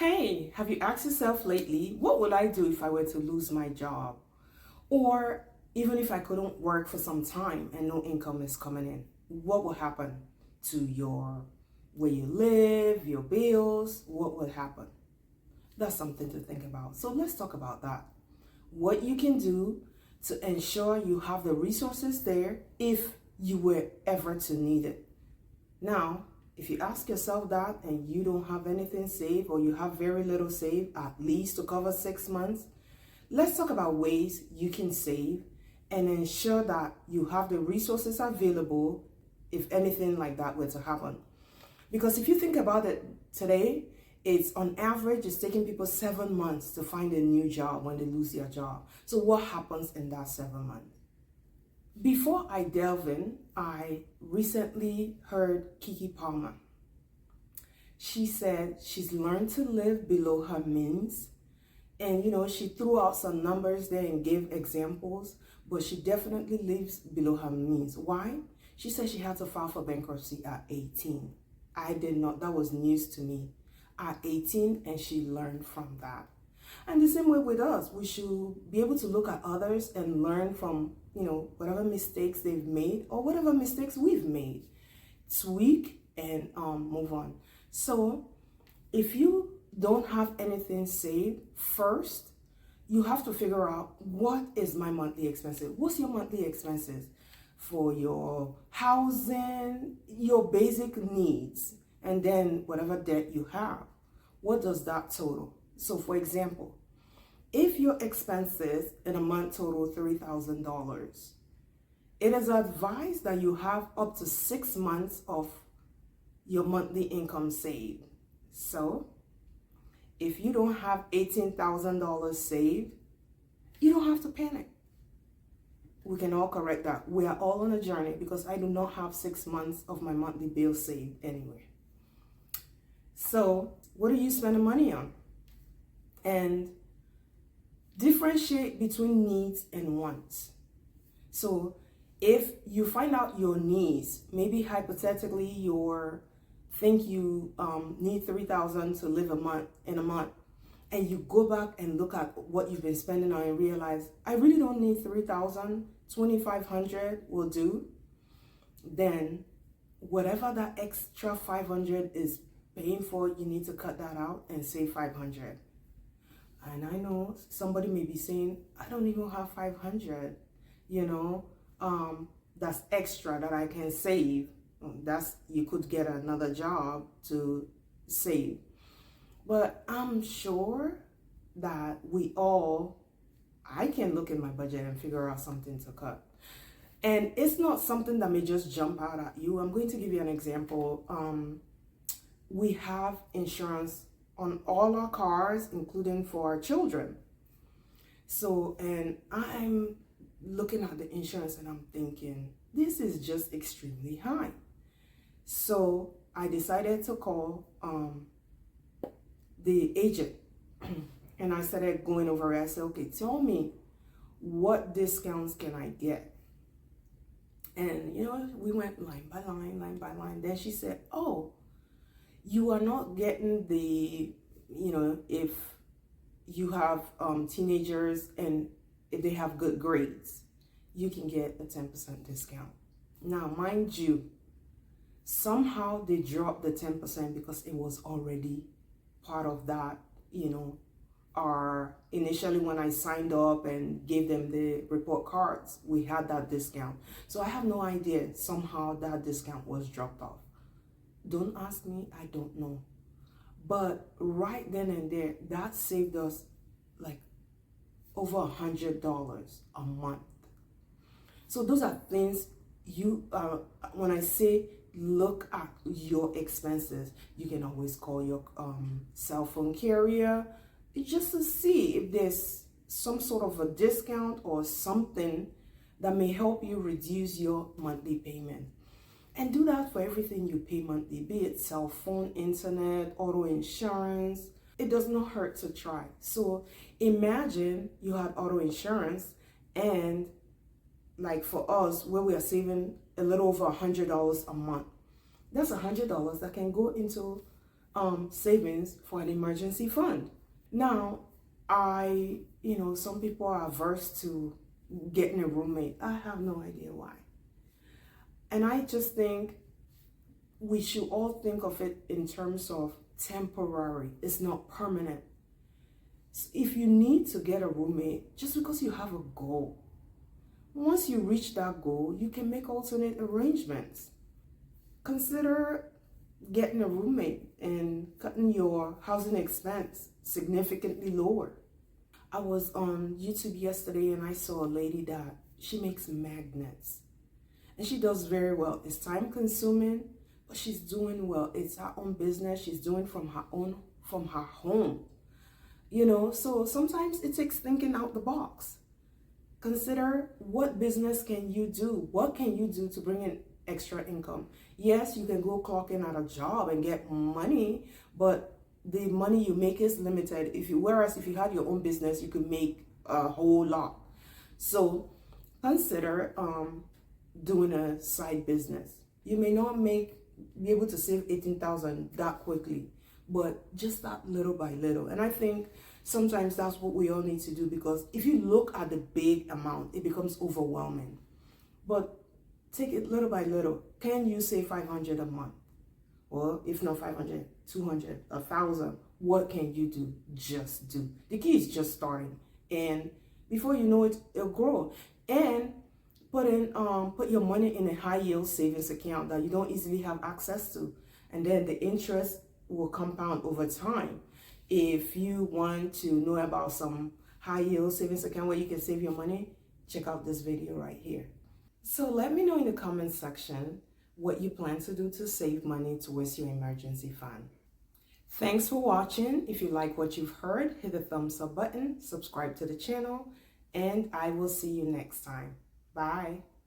Hey, have you asked yourself lately, what would I do if I were to lose my job? Or even if I couldn't work for some time and no income is coming in, what will happen to your where you live, your bills? What would happen? That's something to think about. So let's talk about that. What you can do to ensure you have the resources there if you were ever to need it. Now, if you ask yourself that and you don't have anything saved or you have very little saved, at least to cover 6 months, let's talk about ways you can save and ensure that you have the resources available if anything like that were to happen. Because if you think about it today, it's on average, it's taking people 7 months to find a new job when they lose their job. So what happens in that 7 months? Before I delve in, I recently heard Kiki Palmer. She said she's learned to live below her means. And, she threw out some numbers there and gave examples, but she definitely lives below her means. Why? She said she had to file for bankruptcy at 18. I did not. That was news to me. At 18, and she learned from that. And the same way with us, we should be able to look at others and learn from, whatever mistakes they've made or whatever mistakes we've made. Tweak and move on. So if you don't have anything saved, first, you have to figure out, what is my monthly expenses? What's your monthly expenses for your housing, your basic needs, and then whatever debt you have? What does that total? So for example, if your expenses in a month total $3,000, it is advised that you have up to 6 months of your monthly income saved. So if you don't have $18,000 saved, you don't have to panic. We can all correct that. We are all on a journey because I do not have 6 months of my monthly bill saved anywhere. So what are you spending money on? And differentiate between needs and wants. So if you find out your needs, maybe hypothetically you think you need $3,000 to live in a month, and you go back and look at what you've been spending on and realize, I really don't need $3,000, $2,500 will do. Then whatever that extra $500 is paying for, you need to cut that out and save $500. And I know somebody may be saying, I don't even have $500, that's extra that I can save. You could get another job to save. But I'm sure that I can look in my budget and figure out something to cut. And it's not something that may just jump out at you. I'm going to give you an example. We have insurance on all our cars, including for our children. So, and I'm looking at the insurance and I'm thinking, this is just extremely high. So I decided to call the agent and I started going over it. I said, okay, tell me, what discounts can I get? And, we went line by line. Then she said, oh, you are not getting the, if you have teenagers and if they have good grades, you can get a 10% discount. Now, mind you, somehow they dropped the 10% because it was already part of that, initially when I signed up and gave them the report cards, we had that discount. So I have no idea, somehow that discount was dropped off. Don't ask me, I don't know. But right then and there, that saved us like over $100 a month. So those are things when I say look at your expenses, you can always call your cell phone carrier just to see if there's some sort of a discount or something that may help you reduce your monthly payment. And do that for everything you pay monthly, be it cell phone, internet, auto insurance. It does not hurt to try. So imagine you had auto insurance, and like for us, where we are saving a little over $100 a month. That's $100 that can go into savings for an emergency fund. Now, some people are averse to getting a roommate. I have no idea why. And I just think we should all think of it in terms of temporary. It's not permanent. If you need to get a roommate, just because you have a goal, once you reach that goal, you can make alternate arrangements. Consider getting a roommate and cutting your housing expense significantly lower. I was on YouTube yesterday and I saw a lady that she makes magnets. And she does very well. It's time consuming, but she's doing well. It's her own business. She's doing from her home. So sometimes it takes thinking out the box. Consider, what business can you do? What can you do to bring in extra income? Yes, you can go clock in at a job and get money, but the money you make is limited. Whereas if you had your own business, you could make a whole lot. So consider doing a side business. You may not be able to save 18,000 that quickly, but just that little by little. And I think sometimes that's what we all need to do, because if you look at the big amount, it becomes overwhelming. But take it little by little. Can you save 500 a month? Or if not 500, 200, 1,000, what can you do? Just do. The key is just starting. And before you know it, it'll grow. And put your money in a high yield savings account that you don't easily have access to. And then the interest will compound over time. If you want to know about some high yield savings account where you can save your money, check out this video right here. So let me know in the comment section what you plan to do to save money towards your emergency fund. Thanks for watching. If you like what you've heard, hit the thumbs up button, subscribe to the channel, and I will see you next time. Bye.